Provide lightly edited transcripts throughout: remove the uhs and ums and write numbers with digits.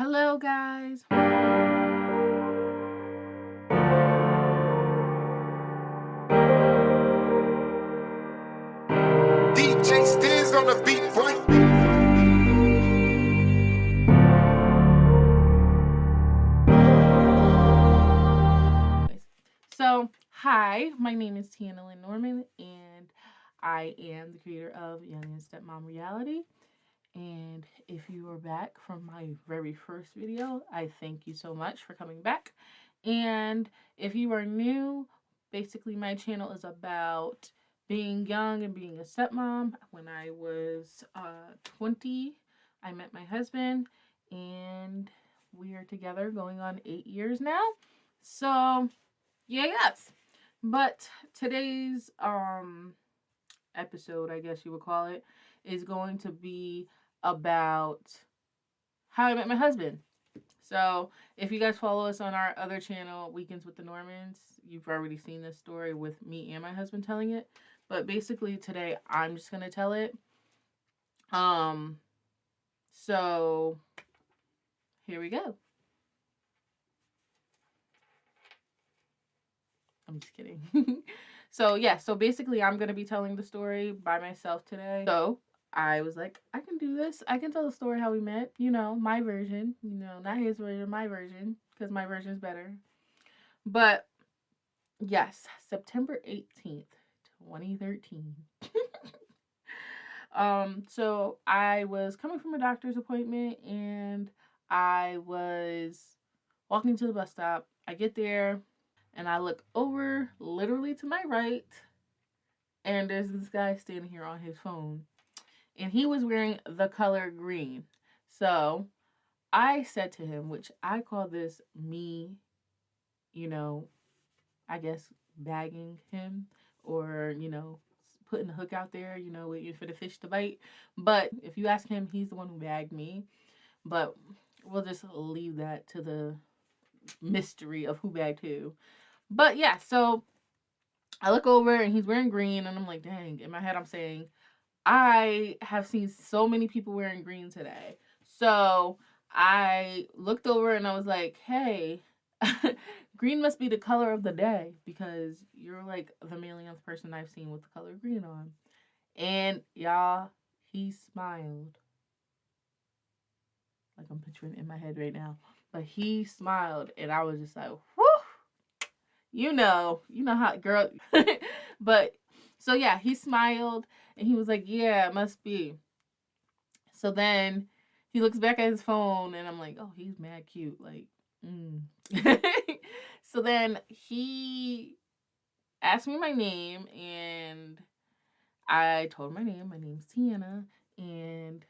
Hello, guys. DJ Stiz on the beat, boy. So, hi, my name is Tiana Lynn Norman, and I am the creator of Young and StepMom Reality. And if you are back from my very first video, I thank you so much for coming back. And if you are new, basically my channel is about being young and being a stepmom. When I was 20, I met my husband, and we are together going on 8 years now. So, yeah, yes. But today's episode, I guess you would call it, is going to be about how I met my husband. So, if you guys follow us on our other channel, Weekends with the Normans, you've already seen this story with me and my husband telling it. But basically, today I'm just gonna tell it. So here we go. I'm just kidding. So basically, I'm gonna be telling the story by myself today. So I was like, I can do this. I can tell the story how we met. My version. Not his version, my version, because my version is better. But yes, September 18th, 2013. So I was coming from a doctor's appointment, and I was walking to the bus stop. I get there and I look over literally to my right, and there's this guy standing here on his phone, and he was wearing the color green. So I said to him, which I call this me, I guess bagging him, or, putting the hook out there, waiting for the fish to bite. But if you ask him, he's the one who bagged me. But we'll just leave that to the mystery of who bagged who. But yeah, so I look over and he's wearing green, and I'm like, dang, in my head I'm saying, I have seen so many people wearing green today. So I looked over and I was like, hey, green must be the color of the day, because you're like the millionth person I've seen with the color green on. And y'all, he smiled. Like I'm picturing it in my head right now. But he smiled, and I was just like, whew. You know how girl. But so yeah, he smiled and he was like, yeah, it must be. So then he looks back at his phone, and I'm like, oh, he's mad cute. Like, So then he asked me my name, and I told my name. My name's Tiana. And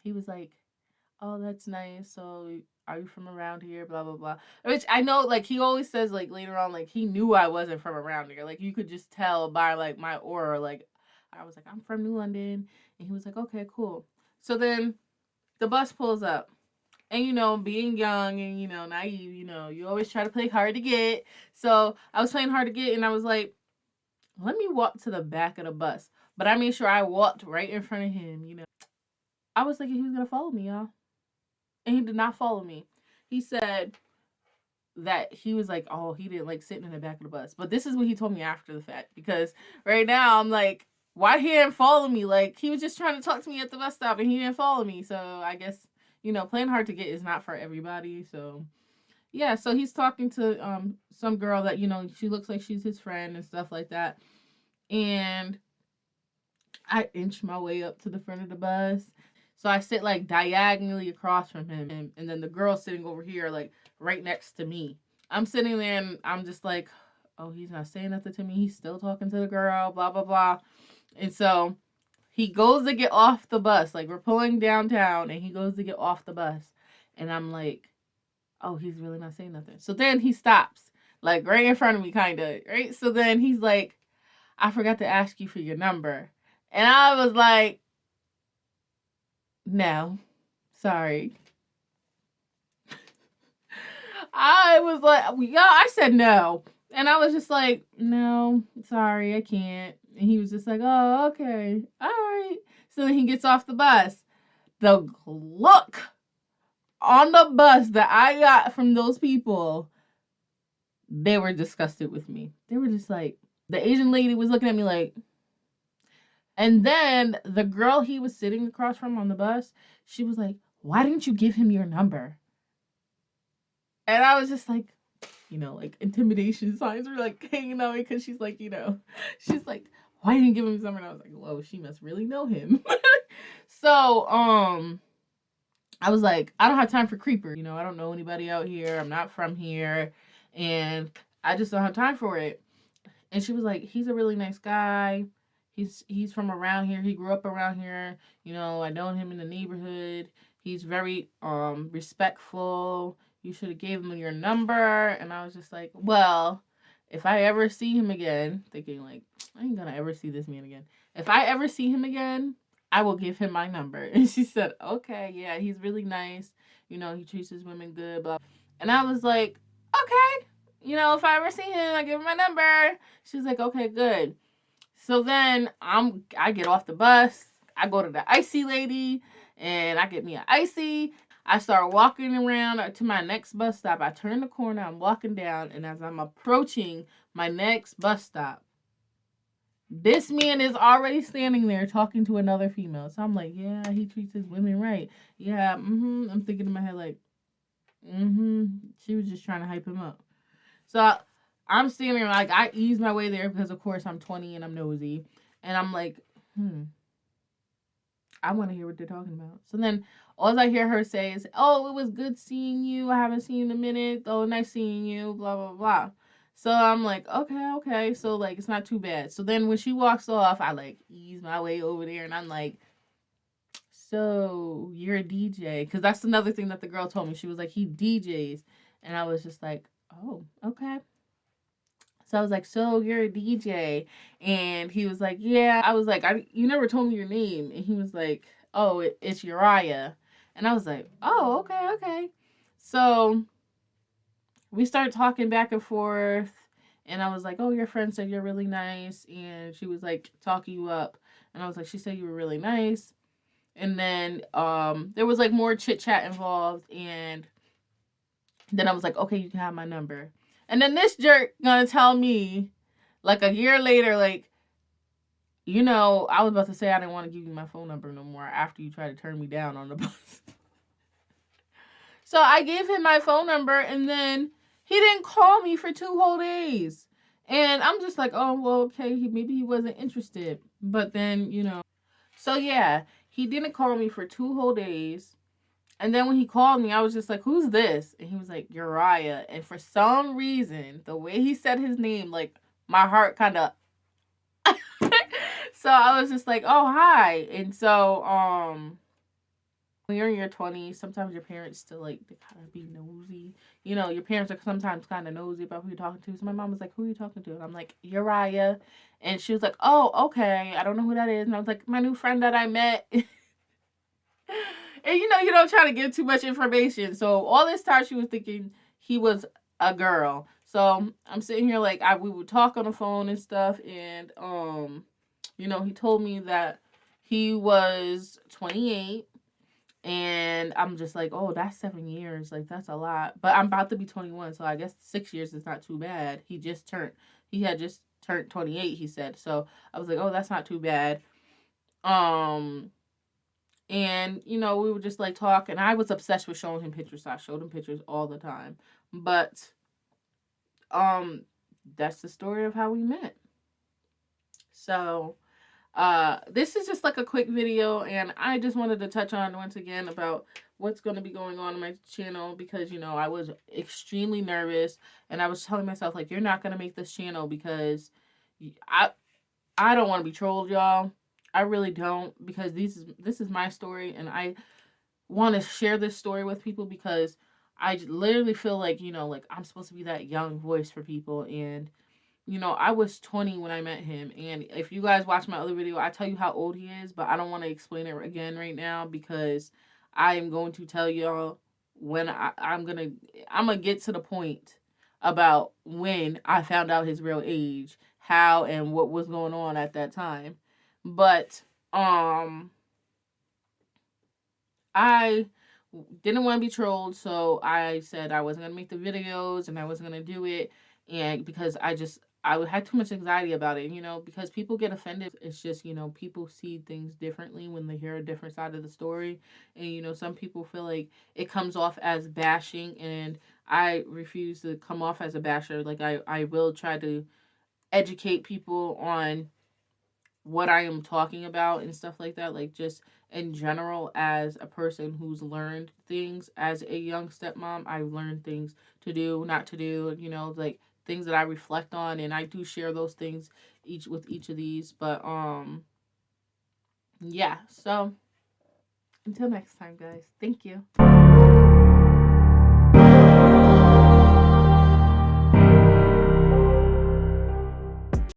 he was like, oh, that's nice. So are you from around here? Blah, blah, blah. Which I know, like, he always says, like, later on, like, he knew I wasn't from around here. Like, you could just tell by, like, my aura. Like, I was like, I'm from New London. And he was like, okay, cool. So then the bus pulls up. And, being young and, naive, you always try to play hard to get. So I was playing hard to get, and I was like, let me walk to the back of the bus. But I made sure I walked right in front of him. I was thinking he was going to follow me, y'all. And he did not follow me. He said that he was like, oh, he didn't like sitting in the back of the bus. But this is what he told me after the fact, because right now I'm like, why he didn't follow me? Like, he was just trying to talk to me at the bus stop, and he didn't follow me. So I guess, playing hard to get is not for everybody. So yeah, so he's talking to some girl that, she looks like she's his friend and stuff like that. And I inch my way up to the front of the bus. So I sit like diagonally across from him, and then the girl's sitting over here, like right next to me. I'm sitting there and I'm just like, oh, he's not saying nothing to me. He's still talking to the girl, blah, blah, blah. And so he goes to get off the bus. Like, we're pulling downtown, and he goes to get off the bus. And I'm like, oh, he's really not saying nothing. So then he stops, like right in front of me, kind of, right? So then he's like, I forgot to ask you for your number. And I was like, no, sorry. I was like, yeah, I said no. And I was just like, no, sorry, I can't. And he was just like, oh, okay, all right. So then he gets off the bus. The look on the bus that I got from those people, they were disgusted with me. They were just like, the Asian lady was looking at me like, and then the girl he was sitting across from on the bus, she was like, why didn't you give him your number? And I was just like, like intimidation signs were like hanging on me because she's like, she's like, why didn't you give him his number? And I was like, whoa, she must really know him. So, I was like, I don't have time for creepers. I don't know anybody out here. I'm not from here. And I just don't have time for it. And she was like, he's a really nice guy. He's from around here. He grew up around here. I know him in the neighborhood. He's very respectful. You should have gave him your number. And I was just like, well, if I ever see him again, thinking like, I ain't gonna ever see this man again. If I ever see him again, I will give him my number. And she said, okay, yeah, he's really nice. He treats his women good, blah. And I was like, okay. If I ever see him, I give him my number. She's like, okay, good. So then I get off the bus. I go to the icy lady and I get me an icy. I start walking around to my next bus stop. I turn the corner, I'm walking down, and as I'm approaching my next bus stop, this man is already standing there talking to another female. So I'm like, yeah, he treats his women right. Yeah, I'm thinking in my head like, she was just trying to hype him up. So I'm standing there, like, I ease my way there because, of course, I'm 20 and I'm nosy. And I'm like, I want to hear what they're talking about. So then all I hear her say is, oh, it was good seeing you. I haven't seen you in a minute. Oh, nice seeing you, blah, blah, blah. So I'm like, okay. So, like, it's not too bad. So then when she walks off, I, like, ease my way over there. And I'm like, so you're a DJ? Because that's another thing that the girl told me. She was like, he DJs. And I was just like, oh, okay. So I was like, so you're a DJ? And he was like, yeah. I was like, you never told me your name. And he was like, oh, it's Uriah. And I was like, oh, okay. So we started talking back and forth. And I was like, oh, your friend said you're really nice. And she was like, talking you up. And I was like, she said you were really nice. And then there was like more chit chat involved. And then I was like, okay, you can have my number. And then this jerk gonna tell me, like a year later, like, I was about to say I didn't want to give you my phone number no more after you tried to turn me down on the bus. So I gave him my phone number, and then he didn't call me for 2 whole days. And I'm just like, oh, well, okay, maybe he wasn't interested. But then, So yeah, he didn't call me for 2 whole days. And then when he called me, I was just like, who's this? And he was like, Uriah. And for some reason, the way he said his name, like, my heart kind of... So I was just like, oh, hi. And so, when you're in your 20s, sometimes your parents still, like, they kind of be nosy. Your parents are sometimes kind of nosy about who you're talking to. So my mom was like, who are you talking to? And I'm like, Uriah. And she was like, oh, okay. I don't know who that is. And I was like, my new friend that I met. And you don't try to give too much information. So all this time she was thinking he was a girl. So I'm sitting here like we would talk on the phone and stuff, and he told me that he was 28, and I'm just like, oh, that's 7 years, like that's a lot. But I'm about to be 21, so I guess 6 years is not too bad. He had just turned 28, he said. So I was like, oh, that's not too bad. And, we would just like talk, and I was obsessed with showing him pictures. So I showed him pictures all the time. But that's the story of how we met. So this is just like a quick video, and I just wanted to touch on once again about what's going to be going on my channel, because I was extremely nervous, and I was telling myself, like, you're not going to make this channel because I don't want to be trolled, y'all. I really don't, because this is my story, and I want to share this story with people because I literally feel like, like I'm supposed to be that young voice for people. And, I was 20 when I met him. And if you guys watch my other video, I tell you how old he is, but I don't want to explain it again right now because I am going to tell y'all when I'm going to get to the point about when I found out his real age, how and what was going on at that time. But I didn't want to be trolled, so I said I wasn't gonna make the videos and I wasn't gonna do it, and because I had too much anxiety about it, because people get offended. It's just, people see things differently when they hear a different side of the story, and some people feel like it comes off as bashing, and I refuse to come off as a basher. Like I will try to educate people on what I am talking about and stuff like that. Like, just in general, as a person who's learned things as a young stepmom, I learned things to do, not to do, like things that I reflect on, and I do share those things each of these. But yeah. So until next time, guys. Thank you.